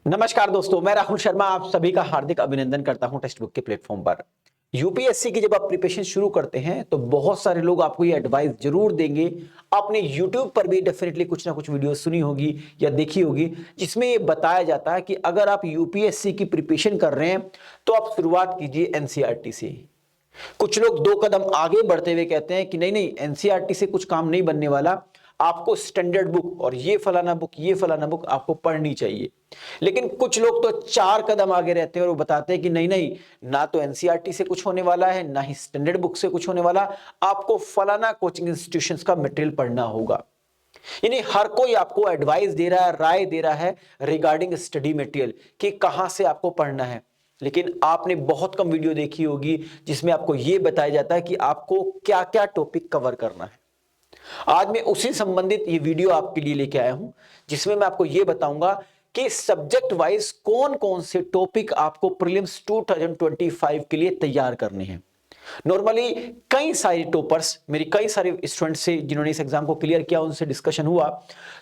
नमस्कार दोस्तों, मैं राहुल शर्मा आप सभी का हार्दिक अभिनंदन करता हूं टेक्स्ट बुक के प्लेटफॉर्म पर। यूपीएससी की जब आप प्रिपरेशन शुरू करते हैं तो बहुत सारे लोग आपको ये एडवाइस जरूर देंगे। आपने यूट्यूब पर भी डेफिनेटली कुछ ना कुछ वीडियो सुनी होगी या देखी होगी, जिसमें ये बताया जाता है कि अगर आप यूपीएससी की प्रिपरेशन कर रहे हैं तो आप शुरुआत कीजिए एनसीईआरटी से। कुछ लोग दो कदम आगे बढ़ते हुए कहते हैं कि नहीं नहीं, एनसीईआरटी से कुछ काम नहीं बनने वाला, आपको स्टैंडर्ड बुक और ये फलाना बुक आपको पढ़नी चाहिए। लेकिन कुछ लोग तो चार कदम आगे रहते हैं और वो बताते हैं कि नहीं नहीं, ना तो एनसीईआरटी से कुछ होने वाला है, ना ही स्टैंडर्ड बुक से कुछ होने वाला, आपको फलाना कोचिंग इंस्टीट्यूशंस का मटेरियल पढ़ना होगा। यानी हर कोई आपको एडवाइस दे रहा है, राय दे रहा है रिगार्डिंग स्टडी मटेरियल कि कहां से आपको पढ़ना है। लेकिन आपने बहुत कम वीडियो देखी होगी जिसमें आपको यह बताया जाता है कि आपको क्या क्या टॉपिक कवर करना है। आज मैं उसी संबंधित ये वीडियो आपके लिए लेके आया हूं, जिसमें मैं आपको यह बताऊंगा कि सब्जेक्ट वाइज कौन कौन से टॉपिक आपको प्रीलिम्स 2025 के लिए तैयार करने हैं। नॉर्मली कई सारे टॉपर्स, मेरी कई सारे स्टूडेंट से जिन्होंने इस एग्जाम को क्लियर किया, उनसे डिस्कशन हुआ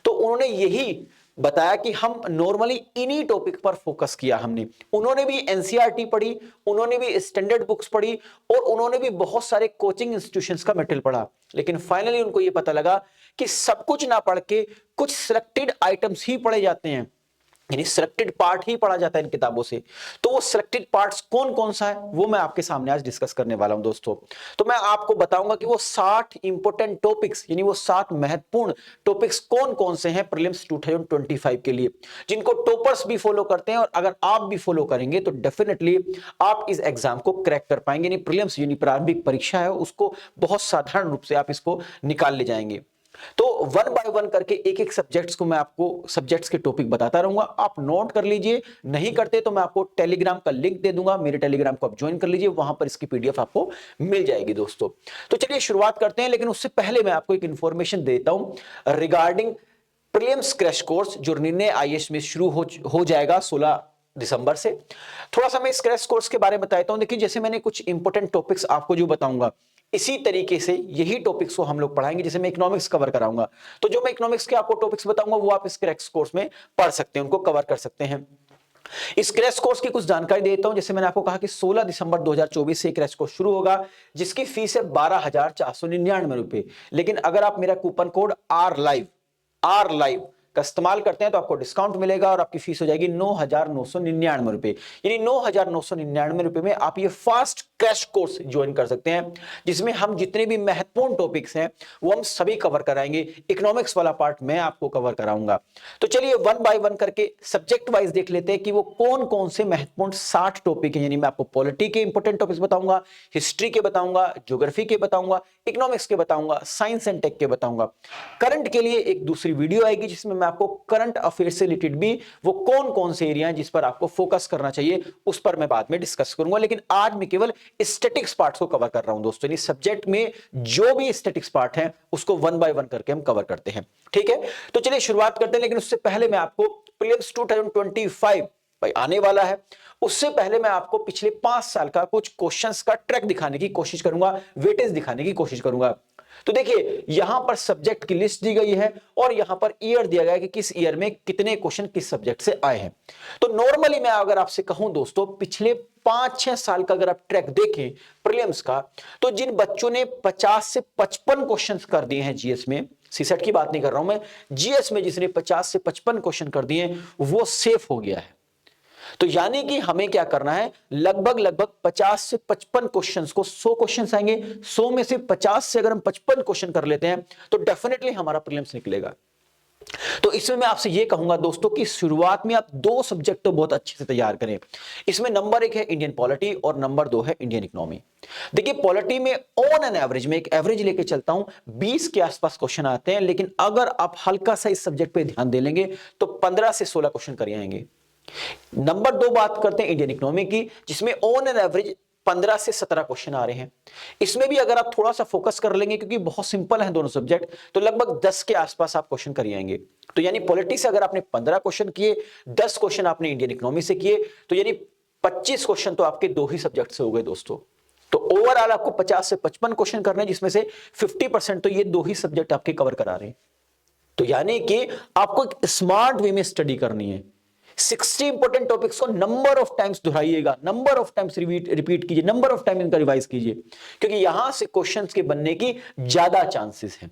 तो उन्होंने यही बताया कि हम नॉर्मली इन्हीं टॉपिक पर फोकस किया हमने। उन्होंने भी एनसीईआरटी पढ़ी, उन्होंने भी स्टैंडर्ड बुक्स पढ़ी और उन्होंने भी बहुत सारे कोचिंग इंस्टीट्यूशंस का मटेरियल पढ़ा। लेकिन फाइनली उनको यह पता लगा कि सब कुछ ना पढ़ के कुछ सिलेक्टेड आइटम्स ही पढ़े जाते हैं, यानी सिलेक्टेड पार्ट ही पढ़ा जाता है इन किताबों से। तो वो सिलेक्टेड पार्ट्स कौन कौन सा है वो मैं आपके सामने आज डिस्कस करने वाला हूं दोस्तों। तो मैं आपको बताऊंगा कि वो 60 इंपॉर्टेंट टॉपिक्स, यानी वो 7 महत्वपूर्ण टॉपिक्स कौन कौन से हैं प्रीलिम्स 2025 के लिए, जिनको टॉपर्स भी फॉलो करते हैं। और अगर आप भी फॉलो करेंगे तो डेफिनेटली आप इस एग्जाम को क्रैक कर पाएंगे। यानी प्रीलिम्स यानी प्रारंभिक परीक्षा है, उसको बहुत साधारण रूप से आप इसको निकाल ले जाएंगे। तो वन बाय वन करके एक एक सब्जेक्ट्स को मैं आपको सब्जेक्ट्स के टॉपिक बताता रहूंगा, आप नोट कर लीजिए। नहीं करते तो मैं आपको टेलीग्राम का लिंक दे दूंगा, मेरे टेलीग्राम को आप ज्वाइन कर लीजिए, वहां पर इसकी पीडीएफ आपको मिल जाएगी दोस्तों। तो चलिए शुरुआत करते हैं, लेकिन उससे पहले मैं आपको एक इंफॉर्मेशन देता हूं रिगार्डिंग प्रीलिम्स क्रैश कोर्स, जो निर्णय आईएएस में शुरू हो जाएगा 16 दिसंबर से। थोड़ा सा मैं इस क्रैश कोर्स के बारे में बताता हूं। देखिए, जैसे मैंने कुछ इंपॉर्टेंट टॉपिक्स आपको जो बताऊंगा, इसी तरीके से यही टॉपिक्स को हम लोग पढ़ाएंगे। जैसे मैं इकोनॉमिक्स कवर कराऊंगा, तो जो मैं इकोनॉमिक्स के आपको टॉपिक्स बताऊंगा वो आप इस क्रैश कोर्स में पढ़ सकते हैं, उनको कवर कर सकते हैं। इस क्रैश कोर्स की कुछ जानकारी देता हूं। जैसे मैंने आपको कहा कि 16 दिसंबर 2024 से क्रैश कोर्स शुरू होगा, जिसकी फीस है 12,499 रुपए। लेकिन अगर आप मेरा कूपन कोड आर लाइव का इस्तेमाल करते हैं तो आपको डिस्काउंट मिलेगा और आपकी फीस हो जाएगी 9,999 रुपए। यानी 9,999 रुपए में आप ये फास्ट क्रैश कोर्स ज्वाइन कर सकते हैं, जिसमें हम जितने भी महत्वपूर्ण टॉपिक्स हैं वो हम सभी कवर कराएंगे। इकोनॉमिक्स वाला पार्ट मैं आपको कवर कराऊंगा। तो चलिए वन बाय वन करके सब्जेक्ट वाइज देख लेते हैं कि वो कौन कौन से महत्वपूर्ण 60 टॉपिक हैं। यानी मैं आपको पॉलिटी के इंपॉर्टेंट टॉपिक्स बताऊंगा, हिस्ट्री के बताऊंगा, ज्योग्राफी के बताऊंगा, इकोनॉमिक्स के बताऊंगा, साइंस एंड टेक के बताऊंगा। करंट के लिए एक दूसरी वीडियो आएगी जिसमें मैं आपको करंट अफेयर से रिलेटेड भी वो कौन कौन से एरिया हैं जिस पर आपको फोकस करना चाहिए उस पर मैं बाद में डिस्कस करूंगा। लेकिन आज मैं केवल स्टैटिक्स पार्ट्स को कवर कर रहा हूं दोस्तों। यानी सब्जेक्ट में जो भी स्टैटिक्स पार्ट है उसको वन बाय वन करके हम कवर करते हैं, ठीक है। तो चलिए शुरुआत करते हैं, लेकिन उससे पहले मैं आपको प्रीलिम्स 2025 भाई आने वाला है, उससे पहले मैं आपको पिछले 5 साल का कुछ क्वेश्चंस का ट्रैक दिखाने की कोशिश करूंगा, वेटेज दिखाने की कोशिश करूंगा। तो देखिए, यहां पर सब्जेक्ट की लिस्ट दी गई है और यहां पर ईयर दिया गया है कि किस ईयर में कितने क्वेश्चन किस सब्जेक्ट से आए हैं। तो नॉर्मली मैं अगर आपसे कहूं दोस्तों, पिछले 5-6 साल का अगर आप ट्रैक देखें प्रीलिम्स का, तो जिन बच्चों ने 50 से 55 क्वेश्चन कर दिए हैं जीएस में, सीसेट की बात नहीं कर रहा हूं मैं, जीएस में जिसने 50 से 55 क्वेश्चन कर दिए वो सेफ हो गया है। तो यानी कि हमें क्या करना है, लगभग 50 से 55 क्वेश्चंस को, 100 क्वेश्चंस आएंगे, 100 में से 50 से अगर हम 55 क्वेश्चन कर लेते हैं तो डेफिनेटली हमारा प्रीलिम्स निकलेगा। तो इसमें मैं आपसे यह कहूंगा दोस्तों कि शुरुआत में आप 2 सब्जेक्ट तो बहुत अच्छे से तैयार करें। इसमें नंबर 1 है इंडियन पॉलिटी और नंबर 2 है इंडियन इकोनॉमी। देखिए, पॉलिटी में ऑन एन एवरेज में एक एवरेज लेके चलता हूं, 20 के आसपास क्वेश्चन आते हैं। लेकिन अगर आप हल्का सा इस सब्जेक्ट पे ध्यान दे लेंगे तो 15 से 16 क्वेश्चन कर आएंगे। नंबर 2 बात करते हैं इंडियन इकोनॉमी की, जिसमें ऑन एन एवरेज 15 से 17 क्वेश्चन आ रहे हैं। इसमें भी अगर आप थोड़ा सा फोकस कर लेंगे, क्योंकि बहुत सिंपल है दोनों सब्जेक्ट, तो लगभग 10 के आसपास आप क्वेश्चन कर आएंगे। तो यानी पॉलिटी से अगर आपने 15 क्वेश्चन किए, 10 क्वेश्चन आपने इंडियन इकोनॉमी से किए, तो यानी 25 क्वेश्चन तो आपके 2 ही सब्जेक्ट से हो गए दोस्तों। तो ओवरऑल आपको 50 से 55 क्वेश्चन करने हैं, जिसमें से 50% तो ये 2 ही सब्जेक्ट आपके कवर करा रहे हैं। तो यानी कि आपको एक स्मार्ट वे में स्टडी करनी है। 60 इंपॉर्टेंट टॉपिक्स को नंबर ऑफ टाइम्स दोहराइएगा, नंबर ऑफ टाइम्स रिपीट कीजिए, नंबर ऑफ टाइम इनका रिवाइज कीजिए, क्योंकि यहां से क्वेश्चंस के बनने की ज्यादा चांसेस हैं।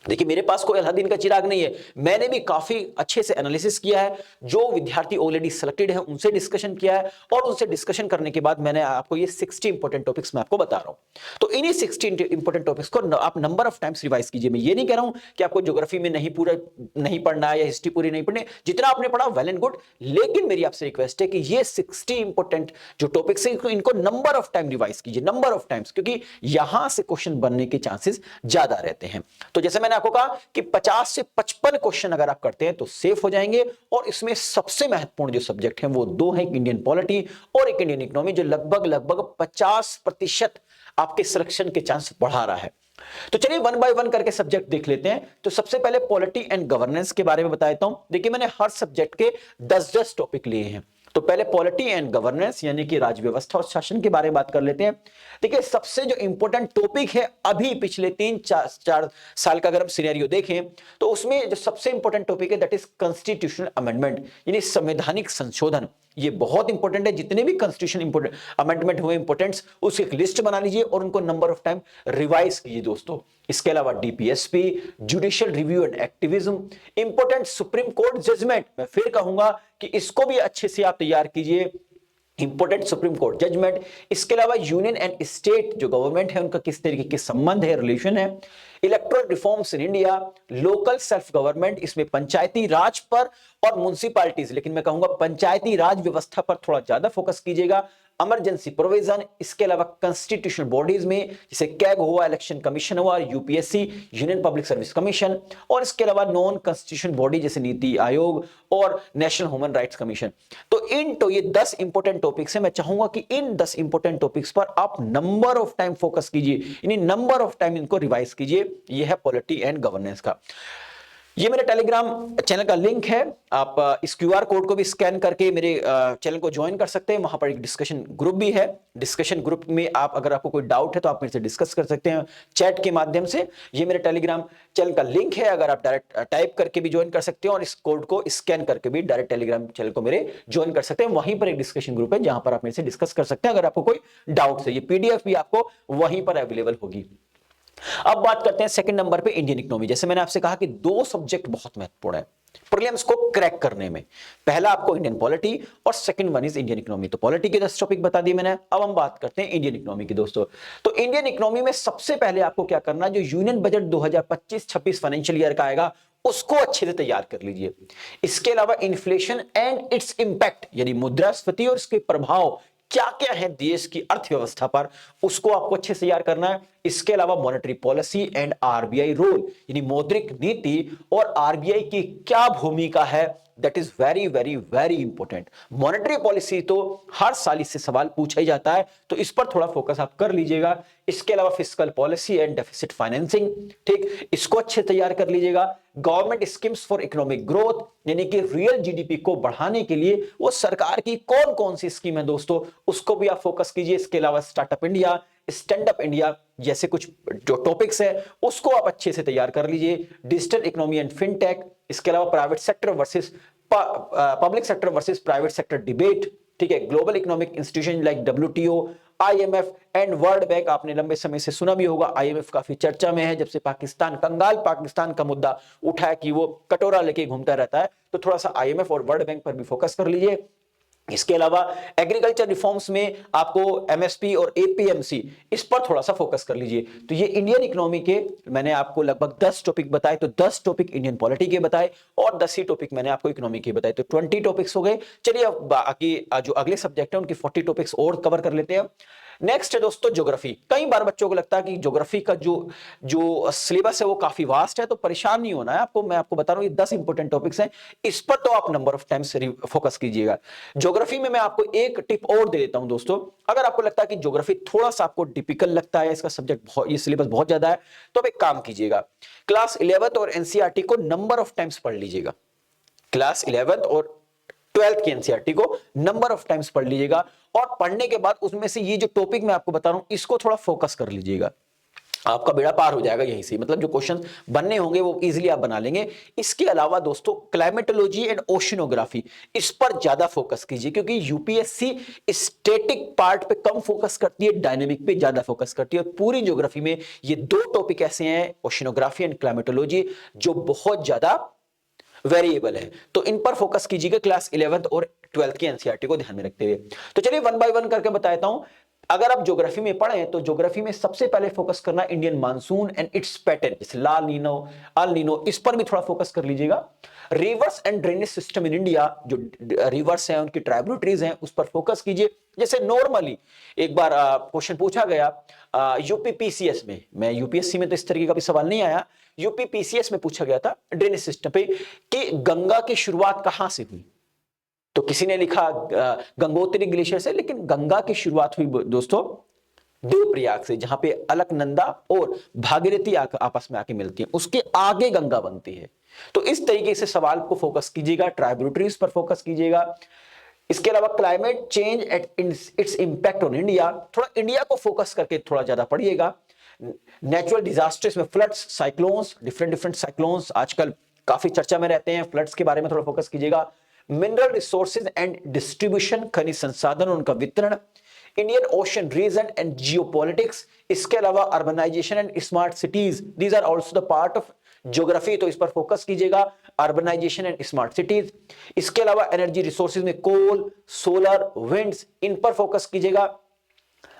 देखिए मेरे पास कोई अलादीन का चिराग नहीं है, मैंने भी काफी अच्छे से एनालिसिस किया है, जो विद्यार्थी ऑलरेडी सिलेक्टेड है उनसे डिस्कशन किया है, और उनसे डिस्कशन करने के बाद मैंने आपको ये 60 इंपॉर्टेंट टॉपिक्स मैं आपको बता रहा हूं। तो इन्हीं 60 इंपॉर्टेंट टॉपिक्स को आप नंबर ऑफ टाइम्स रिवाइज कीजिए। मैं ये नहीं कह रहा हूं कि आपको ज्योग्राफी में नहीं पढ़ना है या हिस्ट्री पूरी नहीं पढ़नी, जितना आपने पढ़ा वेल एंड गुड, लेकिन मेरी आपसे रिक्वेस्ट है कि ये 60 इंपॉर्टेंट जो टॉपिक्स है इनको नंबर ऑफ टाइम रिवाइज कीजिए, नंबर ऑफ टाइम्स, क्योंकि यहां से क्वेश्चन बनने के चांसेस ज्यादा रहते हैं। तो जैसे मैंने आपको कहा कि 50 से 55 क्वेश्चन अगर आप करते हैं तो सेफ हो जाएंगे, और इसमें सबसे महत्वपूर्ण जो सब्जेक्ट हैं वो दो हैं, इंडियन पॉलिटी और एक इंडियन इकोनॉमी, जो लगभग 50% आपके सिलेक्शन के चांस बढ़ा रहा है। तो चलिए वन बाय वन करके सब्जेक्ट देख लेते हैं। तो सबसे पहले पॉलिटी एंड गवर्नेंस के बारे में बताता हूं। देखिए मैंने हर सब्जेक्ट के 10-10 टॉपिक लिए हैं। तो पहले पॉलिटी एंड गवर्नेंस यानी कि राज व्यवस्था और शासन के बारे में बात कर लेते हैं। देखिए सबसे जो इंपॉर्टेंट टॉपिक है अभी पिछले 3-4 साल का अगर हम सिनेरियो देखें तो उसमें जो सबसे इंपॉर्टेंट टॉपिक है दैट इज कॉन्स्टिट्यूशनल अमेंडमेंट, यानी संवैधानिक संशोधन। ये बहुत इंपॉर्टेंट है, जितने भी कॉन्स्टिट्यूशन इंपॉर्टेंट अमेंडमेंट हुए इंपॉर्टेंट्स उसकी एक लिस्ट बना लीजिए और उनको नंबर ऑफ टाइम रिवाइज कीजिए दोस्तों। इसके अलावा DPSP, judicial review and activism, important supreme court judgment, मैं फिर कहूंगा कि इसको भी अच्छे से आप तैयार कीजिए, इंपोर्टेंट सुप्रीम कोर्ट जजमेंट। इसके अलावा यूनियन एंड स्टेट जो गवर्नमेंट है उनका किस तरीके के संबंध है, रिलेशन है, electoral reforms in India, local self government, इसमें पंचायती राज पर और म्युनिसिपैलिटीज, लेकिन मैं कहूंगा पंचायती राज व्यवस्था पर थोड़ा ज्यादा फोकस कीजिएगा, इमरजेंसी प्रोविजन। इसके अलावा कॉन्स्टिट्यूशनल बॉडीज में जैसे कैग हुआ, इलेक्शन कमीशन हुआ, UPSC union public service commission, और इसके अलावा नॉन कॉन्स्टिट्यूशनल बॉडी जैसे नीति आयोग और नेशनल ह्यूमन राइट्स कमीशन। तो ये 10 इंपॉर्टेंट टॉपिक्स हैं। मैं चाहूंगा कि इन 10 इंपॉर्टेंट टॉपिक्स पर आप नंबर ऑफ टाइम फोकस कीजिए, यानी नंबर ऑफ टाइम इनको रिवाइज कीजिए। यह है पॉलिटी एंड गवर्नेंस का। ये मेरे टेलीग्राम चैनल का लिंक है, आप इस क्यूआर कोड को भी स्कैन करके मेरे चैनल को ज्वाइन कर सकते हैं। वहां पर एक डिस्कशन ग्रुप भी है, डिस्कशन ग्रुप में आप अगर आपको कोई डाउट है तो आप मेरे से डिस्कस कर सकते हैं चैट के माध्यम से। ये मेरे टेलीग्राम चैनल का लिंक है, अगर आप डायरेक्ट टाइप करके भी ज्वाइन कर सकते हैं और इस कोड को स्कैन करके भी डायरेक्ट टेलीग्राम चैनल को मेरे ज्वाइन कर सकते हैं। वहीं पर एक डिस्कशन ग्रुप है जहां पर आप मेरे से डिस्कस कर सकते हैं अगर आपको कोई डाउट है। ये पीडीएफ भी आपको वहीं पर अवेलेबल होगी। अब बात करते हैं सेकंड नंबर पे इंडियन इकोनॉमी। जैसे मैंने आपसे कहा कि दो सब्जेक्ट बहुत महत्वपूर्ण है प्रीलिम्स को क्रैक करने में। पहला आपको इंडियन पॉलिटी और second one is Indian economy. तो पॉलिटी के 10 टॉपिक बता दिए मैंने, अब हम बात करते हैं इंडियन इकोनॉमी की दोस्तों। तो इंडियन इकोनॉमी में सबसे पहले आपको क्या करना है, जो यूनियन बजट 2025-26 फाइनेंशियल ईयर का आएगा उसको अच्छे से तैयार कर लीजिए। इसके अलावा इन्फ्लेशन एंड इट्स इंपैक्ट, यानी मुद्रास्फीति और इसके प्रभाव क्या क्या है देश की अर्थव्यवस्था पर, उसको आपको अच्छे से तैयार करना है। इसके अलावा monetary policy and RBI role, यानी मौद्रिक नीति और आरबीआई की क्या भूमिका है, that is very very very important. Monetary policy तो हर साल इससे सवाल पूछा ही जाता है, तो इस पर थोड़ा फोकस आप कर लीजिएगा। इसके अलावा fiscal policy and deficit financing, ठीक, इसको अच्छे तैयार कर लीजिएगा। Government schemes for economic growth, यानी कि रियल जीडीपी को बढ़ाने के लिए वो सरकार की कौन कौन सी स्कीम है दोस्तों, उसको भी आप फोकस कीजिए। इसके अलावा startup India, stand up India जैसे कुछ जो टॉपिक्स है उसको आप अच्छे से तैयार कर लीजिए। डिजिटल इकोनॉमी एंड फिनटेक, इसके अलावा private sector versus public sector versus private sector debate, ठीक है। Global economic institution like WTO, IMF and world bank, आपने लंबे समय से सुना भी होगा, आईएमएफ काफी चर्चा में है जब से पाकिस्तान, कंगाल पाकिस्तान का मुद्दा उठा है कि वो कटोरा लेके घूमता रहता है। तो थोड़ा सा आईएमएफ और वर्ल्ड बैंक पर भी फोकस कर लीजिए। इसके अलावा एग्रीकल्चर रिफॉर्म्स में आपको एमएसपी और एपीएमसी, इस पर थोड़ा सा फोकस कर लीजिए। तो ये इंडियन इकोनॉमी के मैंने आपको लगभग 10 टॉपिक बताए, तो 10 टॉपिक इंडियन पॉलिटी के बताए और 10 ही टॉपिक मैंने आपको इकोनॉमी के बताए, तो 20 टॉपिक्स हो गए। चलिए अब बाकी जो अगले सब्जेक्ट है उनकी 40 टॉपिक्स और कवर कर लेते हैं। नेक्स्ट है दोस्तों ज्योग्राफी। कई बार बच्चों को लगता है कि ज्योग्राफी का जो सिलेबस है वो काफी वास्ट है, तो परेशान नहीं होना है आपको। मैं आपको बता रहा हूं ये 10 इंपॉर्टेंट टॉपिक्स हैं, इस पर तो आप नंबर ऑफ टाइम्स फोकस कीजिएगा। ज्योग्राफी में मैं आपको एक टिप और दे देता हूं दोस्तों, अगर आपको लगता है कि ज्योग्राफी थोड़ा सा आपको डिफिकल्ट लगता है, इसका सब्जेक्ट ये सिलेबस बहुत ज्यादा है, तो आप एक काम कीजिएगा, क्लास 11th और एनसीईआरटी को नंबर ऑफ टाइम्स पढ़ लीजिएगा। क्लास 11th और 12th की एनसीईआरटी को नंबर ऑफ टाइम्स पढ़ लीजिएगा और पढ़ने के बाद उसमें से ये जो टॉपिक मैं आपको बता रहा हूं इसको थोड़ा फोकस कर लीजिएगा। आपका बेड़ा पार हो जाएगा यहीं से, मतलब जो क्वेश्चन बनने होंगे वो इजीली आप बना लेंगे। इसके अलावा दोस्तों क्लाइमेटोलॉजी एंड ओशिनोग्राफी, इस पर ज्यादा फोकस कीजिए, क्योंकि यूपीएससी स्टैटिक पार्ट पे कम फोकस करती है, डायनेमिक पे ज्यादा फोकस करती है। और पूरी ज्योग्राफी में ये दो टॉपिक ऐसे हैं, ओशिनोग्राफी एंड क्लाइमेटोलॉजी, जो बहुत ज्यादा वेरिएबल है। तो इन पर फोकस कीजिएगा क्लास 11th और 12th की एनसीईआरटी को ध्यान में रखते हुए। तो चलिए वन बाय वन करके बताता हूं। अगर आप ज्योग्राफी में पढ़ें तो ज्योग्राफी में सबसे पहले फोकस करना Indian monsoon and it's pattern, जैसे ला नीनो, अल नीनो, इस पर भी थोड़ा फोकस कर लीजिएगा। Reverse and drainage system in India, जो रिवर्स हैं उनकी ट्राइब्यूटरीज हैं उस पर फोकस कीजिए। जैसे नॉर्मली एक बार क्वेश्चन पूछा गया यूपीपीसीएस में, मैं यूपीएससी में तो इस तरीके का भी सवाल नहीं आया, यूपीपीसीएस में पूछा गया था ड्रेनेज सिस्टम पे कि गंगा की शुरुआत कहां से हुई। तो किसी ने लिखा गंगोत्री ग्लेशियर से, लेकिन गंगा की शुरुआत हुई दोस्तों देवप्रयाग से, जहां पे अलकनंदा और भागीरथी आपस में आके मिलती हैं, उसके आगे गंगा बनती है। तो इस तरीके से सवाल को फोकस कीजिएगा, ट्राइब्यूटरीज पर फोकस कीजिएगा। इसके अलावा climate change at its impact on India, थोड़ा इंडिया को फोकस करके थोड़ा ज्यादा पढ़िएगा। नेचुरल डिजास्टर्स में फ्लड्स, साइक्लोन्स, डिफरेंट साइक्लोन्स आजकल काफी चर्चा में रहते हैं, फ्लड्स के बारे में थोड़ा फोकस कीजिएगा। मिनरल रिसोर्सेज एंड डिस्ट्रीब्यूशन, खनिज संसाधन और उनका वितरण, Indian ocean region and geopolitics, इसके अलावा urbanisation and smart cities, these are also the part of geography, तो इस पर फोकस कीजिएगा, अर्बनाइजेशन एंड स्मार्ट सिटीज। इसके अलावा एनर्जी रिसोर्सेज में कोल, सोलर, विंड्स, इन पर फोकस कीजिएगा।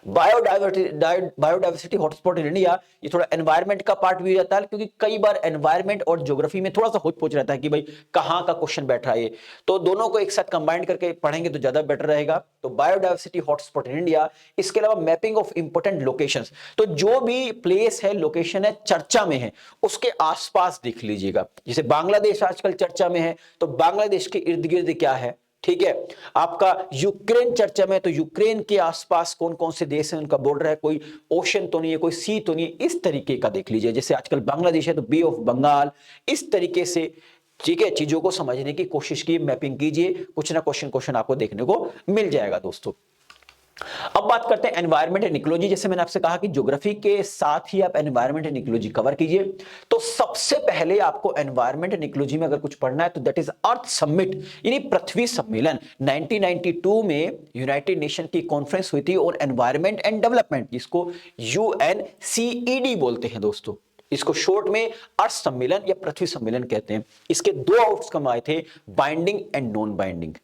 बायोडाइवर्सिटी हॉटस्पॉट इन इंडिया, ये थोड़ा एनवायरमेंट का पार्ट भी रहता है, क्योंकि कई बार एनवायरमेंट और ज्योग्राफी में थोड़ा सा होच पोच रहता है कि भाई कहां का क्वेश्चन बैठ रहा है, तो दोनों को एक साथ कंबाइन करके पढ़ेंगे तो ज्यादा बेटर रहेगा। तो बायोडाइवर्सिटी हॉटस्पॉट इन इंडिया, इसके अलावा मैपिंग ऑफ इंपोर्टेंट लोकेशंस, तो जो भी प्लेस है, लोकेशन है, चर्चा में है, उसके आसपास देख लीजिएगा। जैसे बांग्लादेश आजकल चर्चा में है, तो बांग्लादेश के इर्द गिर्द क्या है, ठीक है। आपका यूक्रेन चर्चा में, तो यूक्रेन के आसपास कौन कौन से देश हैं, उनका बॉर्डर है, कोई ओशन तो नहीं है, कोई सी तो नहीं है, इस तरीके का देख लीजिए। जैसे आजकल बांग्लादेश है तो बे ऑफ बंगाल, इस तरीके से, ठीक है, चीजों को समझने की कोशिश की, मैपिंग कीजिए, कुछ ना क्वेश्चन आपको देखने को मिल जाएगा दोस्तों। अब बात करते हैं एनवायरमेंट एंड इकोलॉजी। जैसे मैंने आपसे कहा कि ज्योग्राफी के साथ ही आप एनवायरमेंट एंड इकोलॉजी कवर कीजिए। तो सबसे पहले आपको एनवायरमेंट एंड इकोलॉजी में अगर कुछ पढ़ना है तो दैट इज अर्थ समिट, यानी पृथ्वी सम्मेलन। 1992 में यूनाइटेड नेशन की कॉन्फ्रेंस हुई थी और एनवायरमेंट एंड डेवलपमेंट, जिसको UNCED बोलते हैं दोस्तों, इसको शॉर्ट में अर्थ सम्मेलन या पृथ्वी सम्मेलन कहते हैं। इसके दो आउटकम आए थे, बाइंडिंग एंड नॉन बाइंडिंग।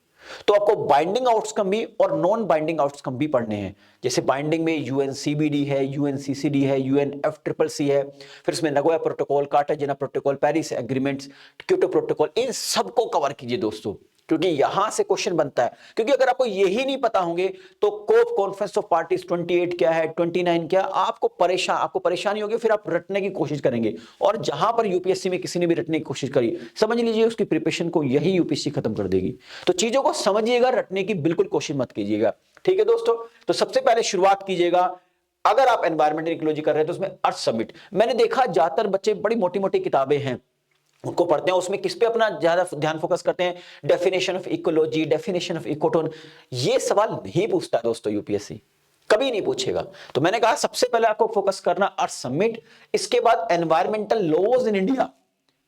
तो आपको बाइंडिंग आउटकम भी और नॉन बाइंडिंग आउटकम भी पढ़ने हैं। जैसे बाइंडिंग में UNCBD है, UNCCD है, UNFCCC है, फिर इसमें Nagoya protocol, Cartagena protocol, Paris agreements, Kyoto protocol, इन सबको कवर कीजिए दोस्तों, क्योंकि यहां से क्वेश्चन बनता है। क्योंकि अगर आपको यही नहीं पता होंगे तो कोप कॉन्फ्रेंस ऑफ पार्टीज 28 क्या है, 29 क्या, आपको परेशानी होगी, फिर आप रटने की कोशिश करेंगे। और जहां पर यूपीएससी में किसी ने भी रटने की कोशिश करी, समझ लीजिए उसकी प्रिपरेशन को यही यूपीएससी खत्म कर देगी। तो चीजों को समझिएगा, रटने की बिल्कुल कोशिश मत कीजिएगा, ठीक है दोस्तों। तो सबसे पहले शुरुआत कीजिएगा, अगर आप एनवायरमेंटल इकोलॉजी कर रहे हैं तो उसमें अर्थ समिट। मैंने देखा ज्यादातर बच्चे बड़ी मोटी मोटी किताबें हैं उनको पढ़ते हैं, उसमें किस पे अपना ज्यादा ध्यान फोकस करते हैं, definition of ecology, definition of ecotone. ये सवाल नहीं पूछता दोस्तों यूपीएससी, कभी नहीं पूछेगा। तो मैंने कहा सबसे पहले आपको फोकस करना अर्थ समिट, इसके बाद एनवायरमेंटल लॉज इन इंडिया,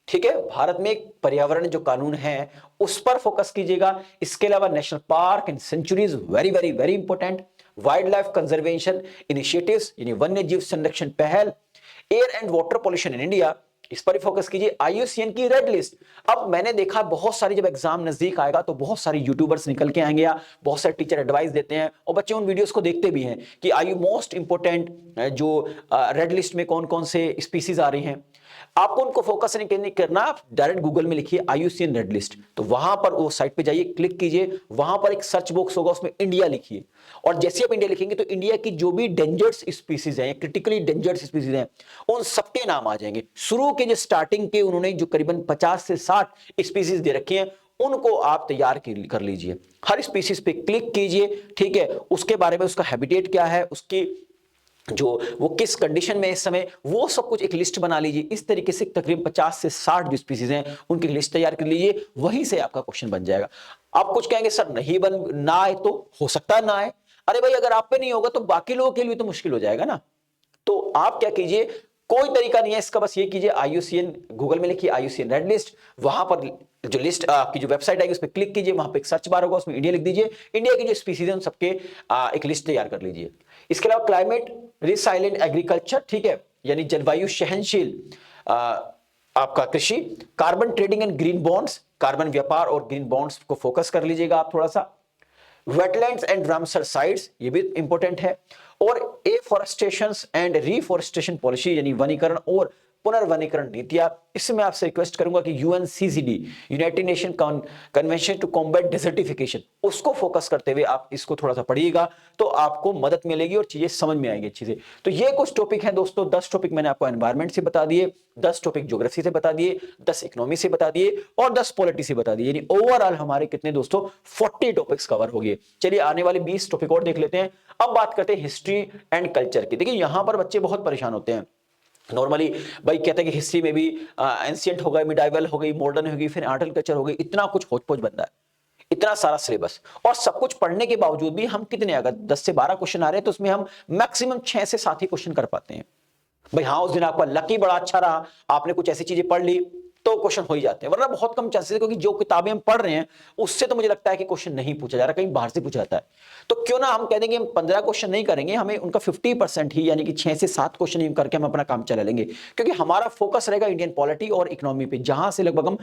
ठीक है, भारत में एक पर्यावरण जो कानून है उस पर फोकस कीजिएगा। इसके अलावा national park and sanctuaries, very very very important, wildlife conservation initiatives, यानी वन्य जीव संरक्षण पहल, air and water pollution in India, इस पर फोकस कीजिए। IUCN की रेड लिस्ट, अब मैंने देखा बहुत सारी, जब एग्जाम नजदीक आएगा तो बहुत सारे यूट्यूबर्स निकल के आएंगे या बहुत सारे टीचर एडवाइस देते हैं और बच्चे उन वीडियोस को देखते भी हैं कि आयु मोस्ट इंपोर्टेंट जो रेड लिस्ट में कौन कौन से स्पीसीज आ रही हैं। आपको उनको फोकस नहीं करना, आप डायरेक्ट गूगल में लिखिए IUCN रेड लिस्ट, तो वहां पर वो साइट पे जाइए, क्लिक कीजिए, वहां पर एक सर्च बॉक्स होगा, उसमें इंडिया लिखिए, और जैसे आप इंडिया लिखेंगे तो इंडिया की जो भी डेंजर्ड स्पीसीज हैं, क्रिटिकली डेंजर्ड स्पीसीज हैं, उन सबके नाम आ जाएंगे। शुरू के जो स्टार्टिंग के उन्होंने जो करीबन 50 से 60 स्पीसीज दे रखी हैं, उनको आप तैयार कर लीजिए, हर स्पीसीज पे क्लिक कीजिए, ठीक है, उसके बारे में, उसका हैबिटेट क्या है, उसकी जो वो किस कंडीशन में इस समय, वो सब कुछ एक लिस्ट बना लीजिए। इस तरीके से तकरीबन 50 से 60 जो स्पीसीज हैं उनकी लिस्ट तैयार कर लीजिए, वहीं से आपका क्वेश्चन बन जाएगा। आप कुछ कहेंगे सर नहीं ना आए, तो हो सकता है ना आए, अरे भाई अगर आप पे नहीं होगा तो बाकी लोगों के लिए तो मुश्किल हो जाएगा ना। तो आप क्या कीजिए, कोई तरीका नहीं है इसका, बस ये कीजिए IUCN, गूगल में लिखिए IUCN रेड लिस्ट, वहां पर जो लिस्ट आपकी जो वेबसाइट आएगी उस पर क्लिक कीजिए, वहां पे एक सर्च बार होगा, उसमें इंडिया लिख दीजिए, इंडिया की जो स्पीसीज है उन सबके एक लिस्ट तैयार कर लीजिए। इसके अलावा क्लाइमेट रिसाइलेंट एग्रीकल्चर, ठीक है, यानी जलवायु सहनशील आपका कृषि, carbon trading and green bonds, carbon व्यापार और ग्रीन बॉन्ड्स को फोकस कर लीजिएगा आप थोड़ा सा। वेटलैंड्स एंड रामसर साइट्स, ये भी इंपॉर्टेंट है। और एफॉरेस्टेशन एंड रिफॉरेस्टेशन पॉलिसी, यानी वनीकरण और पुनर्वनीकरण नीतियां, इससे मैं आपसे रिक्वेस्ट करूंगा कि UNCCD, united nation convention to combat desertification, उसको फोकस करते हुए आप इसको थोड़ा सा पढ़िएगा, तो आपको मदद मिलेगी और चीजें समझ में आएगी अच्छी से। तो ये कुछ टॉपिक हैं दोस्तों, 10 टॉपिक मैंने आपको एनवायरमेंट से बता दिए, 10 टॉपिक ज्योग्राफी से बता दिए, 10 इकोनॉमी से बता दिए और 10 पॉलिटी से बता दिए, यानी ओवरऑल हमारे कितने दोस्तों 40 टॉपिक्स कवर हो गए। चलिए आने वाले 20 टॉपिक और देख लेते हैं। अब बात करते हैं हिस्ट्री एंड कल्चर की। देखिए यहां पर बच्चे बहुत परेशान होते हैं नॉर्मली, भाई कहते हैं कि हिस्ट्री में भी एंशिएंट हो गई, मिडाइवल हो गई, मॉडर्न हो गई, फिर आर्ट कल्चर हो गई, इतना कुछ होच-पोच बनता है, इतना सारा सिलेबस, और सब कुछ पढ़ने के बावजूद भी हम कितने, अगर 10 से 12 क्वेश्चन आ रहे हैं तो उसमें हम मैक्सिमम 6 से 7 ही क्वेश्चन कर पाते हैं। भाई हाँ, उस दिन आपका लकी बड़ा अच्छा रहा, आपने कुछ ऐसी चीजें पढ़ ली तो क्वेश्चन हो ही जाते हैं, वरना बहुत कम चांसेस है, क्योंकि जो किताबें हम पढ़ रहे हैं उससे तो मुझे लगता है कि क्वेश्चन नहीं पूछा जा रहा, कहीं बाहर से पूछा जाता है। तो क्यों ना हम कह देंगे हम 15 क्वेश्चन नहीं करेंगे, हमें उनका 50% ही, यानी कि 6 से 7 क्वेश्चन ही करके हम अपना काम चला लेंगे, क्योंकि हमारा फोकस रहेगा इंडियन पॉलिटी और इकोनॉमी पे, जहां से लगभग हम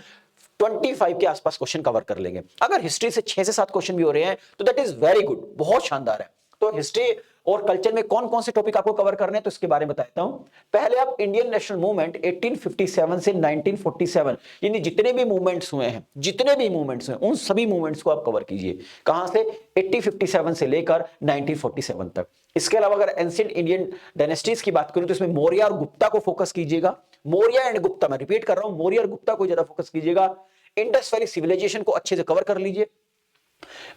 25 के आसपास क्वेश्चन कवर कर लेंगे। अगर हिस्ट्री से 6 से 7 क्वेश्चन भी हो रहे हैं तो दैट इज वेरी गुड, बहुत शानदार है। तो हिस्ट्री और कल्चर में कौन कौन से टॉपिक आपको कवर करने हैं तो इसके बारे में बताता हूं। पहले आप इंडियन नेशनल मूवमेंट 1857 से 1947, यानी जितने भी मूवमेंट्स हुए हैं, जितने भी मूवमेंट्स हुए उन सभी मूवमेंट्स को आप कवर कीजिए। कहां से? 1857 से लेकर 1947 तक। इसके अलावा अगर एंशिएंट इंडियन डायनेस्टीज की बात करूं तो इसमें मौर्य और गुप्ता को फोकस कीजिएगा। मौर्य एंड गुप्ता, मैं रिपीट कर रहा हूं, मौर्य और गुप्ता को ज्यादा फोकस कीजिएगा। इंडस वैली सिविलाइजेशन को अच्छे से कवर कर लीजिए।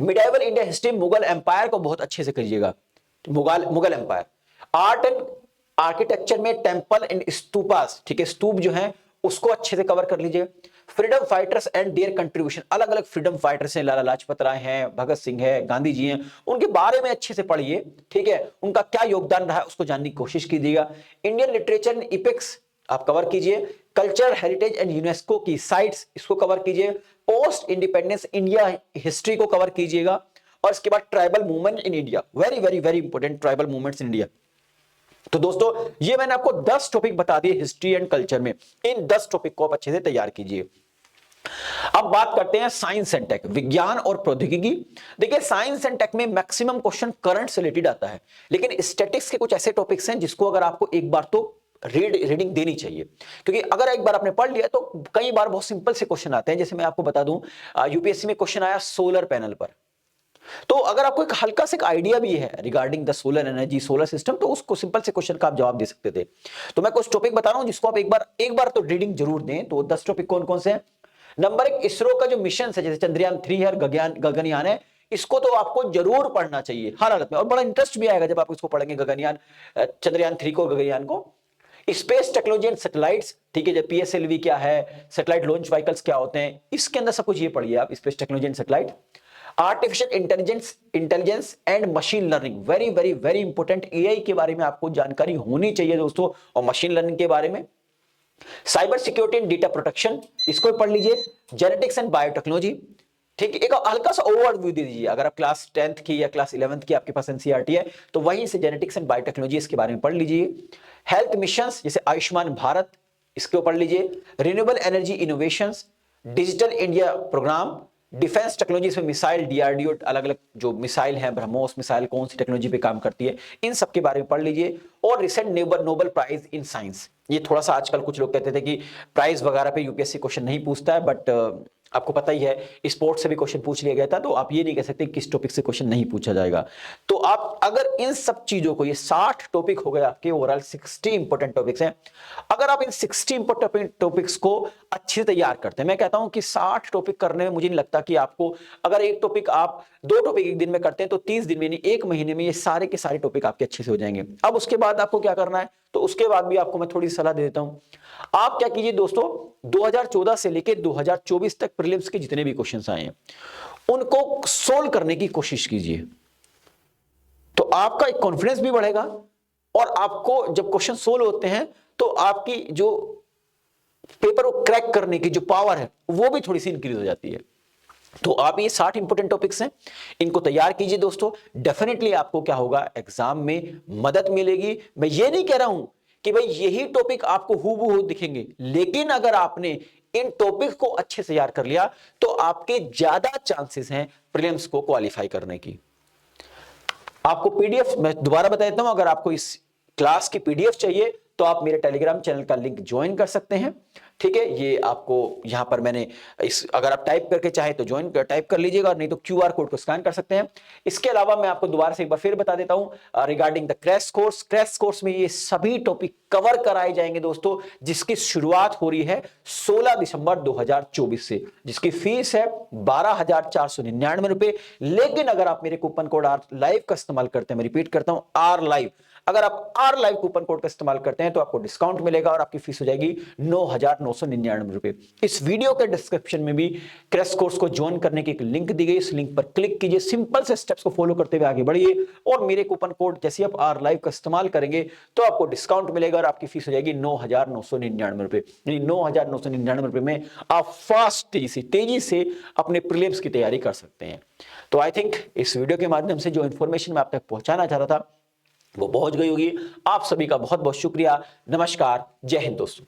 Medieval India history, Mughal empire को बहुत अच्छे से करिएगा, Mughal empire. Art and architecture में टेंपल एंड स्तूपास, ठीक है, स्तूप जो है उसको अच्छे से कवर कर लीजिए। Freedom fighters and there contribution, अलग अलग फ्रीडम फाइटर्स हैं, लाला लाजपत राय हैं, भगत सिंह है, गांधी जी हैं, उनके बारे में अच्छे से पढ़िए, ठीक है, उनका क्या योगदान रहा है उसको जानने की कोशिश कीजिएगा। इंडियन लिटरेचर एंड इपिक्स आप कवर कीजिए। कल्चर हेरिटेज एंड यूनेस्को की साइट्स, इसको कवर कीजिए। पोस्ट इंडिपेंडेंस इंडिया हिस्ट्री को कवर कीजिएगा। और इसके बाद tribal movement in India, very very very important, tribal movements in India. तो दोस्तों ये मैंने आपको 10 टॉपिक बता दिए हिस्ट्री एंड कल्चर में, इन 10 टॉपिक को आप अच्छे से तैयार कीजिए। अब बात करते हैं साइंस एंड टेक, विज्ञान और प्रौद्योगिकी। देखिए साइंस एंड टेक में मैक्सिमम क्वेश्चन करंट से रिलेटेड आता है, लेकिन स्टैटिस्टिक्स के कुछ ऐसे टॉपिक्स हैं जिसको अगर आपको एक बार तो रीडिंग देनी चाहिए, क्योंकि अगर एक बार आपने पढ़ लिया तो कई बार बहुत सिंपल से क्वेश्चन आते हैं। जैसे मैं आपको बता दूं, यूपीएससी में क्वेश्चन आया सोलर पैनल पर, तो अगर आपको एक हल्का सा आइडिया भी है regarding the solar energy, solar system, तो उसको सिंपल से क्वेश्चन का आप जवाब दे सकते थे। तो मैं कुछ टॉपिक बता रहा हूं जिसको आप एक बार तो रीडिंग जरूर दें। तो 10 टॉपिक कौन कौन से हैं? नंबर 1, इसरो का जो मिशन है, जैसे चंद्रयान 3 है, गगनयान है, इसको तो आपको जरूर पढ़ना चाहिए हर हालत में, और बड़ा इंटरेस्ट भी आएगा जब आप इसको पढ़ेंगे, गगनयान, चंद्रयान 3 को, गगनयान को। स्पेस टेक्नोलॉजी एंड सैटेलाइट्स, ठीक है, जब PSLV क्या है, सैटेलाइट लॉन्च व्हीकल्स क्या होते हैं, इसके अंदर सब कुछ ये पढ़िए आप, space technology and satellite. Artificial intelligence and machine learning, very very very important, AI के बारे में आपको जानकारी होनी चाहिए दोस्तों, और मशीन लर्निंग के बारे में। Cyber security and data protection, इसको पढ़ लीजिए। जेनेटिक्स एंड बायोटेक्नोलॉजी, ठीक है, एक हल्का सा ओवरव्यू दे दीजिए। अगर आप क्लास 10th की या क्लास 11th की आपके पास NCERT है तो वहीं से जेनेटिक्स एंड बायोटेक्नोलॉजी इसके बारे में पढ़ लीजिए। हेल्थ मिशंस जैसे आयुष्मान भारत, इसको पढ़ लीजिए। Renewable energy innovations, digital India program, defence technology में मिसाइल, DRDO, अलग अलग जो मिसाइल है, ब्रह्मोस मिसाइल कौन सी टेक्नोलॉजी पे काम करती है, इन सब के बारे में पढ़ लीजिए। और recent Nobel prize in science, ये थोड़ा सा आजकल कुछ लोग कहते थे कि प्राइज वगैरह पे UPSC क्वेश्चन नहीं पूछता है, बट आपको पता ही है स्पोर्ट्स से भी क्वेश्चन पूछ लिया गया था, तो आप ये नहीं कह सकते किस टॉपिक से क्वेश्चन नहीं पूछा जाएगा। तो आप अगर इन सब चीजों को, ये 60 टॉपिक हो गए आपके, ओवरऑल 60 इंपॉर्टेंट टॉपिक्स हैं, अगर आप इन 60 इंपॉर्टेंट टॉपिक्स को अच्छे से तैयार करते हैं, मैं कहता हूं कि 60 टॉपिक करने में मुझे नहीं लगता कि आपको, अगर एक टॉपिक आप 2 टॉपिक एक दिन में करते हैं तो 30 दिन में, यानी 1 महीने में ये सारे के सारे टॉपिक आपके अच्छे से हो जाएंगे। अब उसके बाद आपको क्या करना है, तो उसके बाद भी आपको मैं थोड़ी सलाह दे देता हूं। आप क्या कीजिए दोस्तों, 2014 से लेकर 2024 तक प्रीलिम्स के जितने भी क्वेश्चंस आए हैं उनको सोल्व करने की कोशिश कीजिए, तो आपका एक कॉन्फिडेंस भी बढ़ेगा और आपको जब क्वेश्चन सोल्व होते हैं तो आपकी जो पेपर को क्रैक करने की जो पावर है वो भी थोड़ी सी इंक्रीज हो जाती है। तो आप ये 60 इंपोर्टेंट टॉपिक्स हैं, इनको तैयार कीजिए दोस्तों। डेफिनेटली आपको क्या होगा, एग्जाम में मदद मिलेगी। मैं ये नहीं कह रहा हूं कि भाई यही टॉपिक आपको हूबहू दिखेंगे, लेकिन अगर आपने इन टॉपिक को अच्छे से तैयार कर लिया तो आपके ज्यादा चांसेस हैं प्रीलिम्स को क्वालिफाई करने की। आपको पीडीएफ मैं दोबारा बता देता हूं, अगर आपको इस क्लास की पीडीएफ चाहिए तो आप मेरे टेलीग्राम चैनल का लिंक ज्वाइन कर सकते हैं। ठीक है, ये आपको यहां पर मैंने इस अगर आप टाइप करके चाहे तो ज्वाइन टाइप कर लीजिएगा, नहीं तो क्यूआर कोड को स्कैन कर सकते हैं। इसके अलावा मैं आपको दोबारा से एक बार फिर बता देता हूं regarding the crash course. Crash course में ये सभी टॉपिक कवर कराए जाएंगे दोस्तों, जिसकी शुरुआत हो रही है 16 दिसंबर 2024 से, जिसकी फीस है 12,499 रुपए। लेकिन अगर आप मेरे कूपन कोड आर लाइव का इस्तेमाल करते हैं, मैं रिपीट करता हूं आर लाइव, अगर आप आर लाइव कूपन कोड का इस्तेमाल करते हैं तो आपको डिस्काउंट मिलेगा और आपकी फीस हो जाएगी 9,999 रुपए। इस वीडियो के डिस्क्रिप्शन में भी क्रैश कोर्स को ज्वाइन करने की एक लिंक दी गई, इस लिंक पर क्लिक कीजिए, सिंपल से स्टेप्स को फॉलो करते हुए आगे बढ़िए और मेरे कूपन कोड जैसे आप आर लाइव का इस्तेमाल करेंगे तो आपको डिस्काउंट मिलेगा और आपकी फीस हो जाएगी 9,999 रुपए। 9,999 रुपए में आप फास्ट तेजी से अपने प्रीलिम्स की तैयारी कर सकते हैं। तो आई थिंक इस वीडियो के माध्यम से जो इंफॉर्मेशन मैं आप तक पहुंचाना चाह रहा था वो पहुंच गई होगी। आप सभी का बहुत बहुत शुक्रिया। नमस्कार, जय हिंद दोस्तों।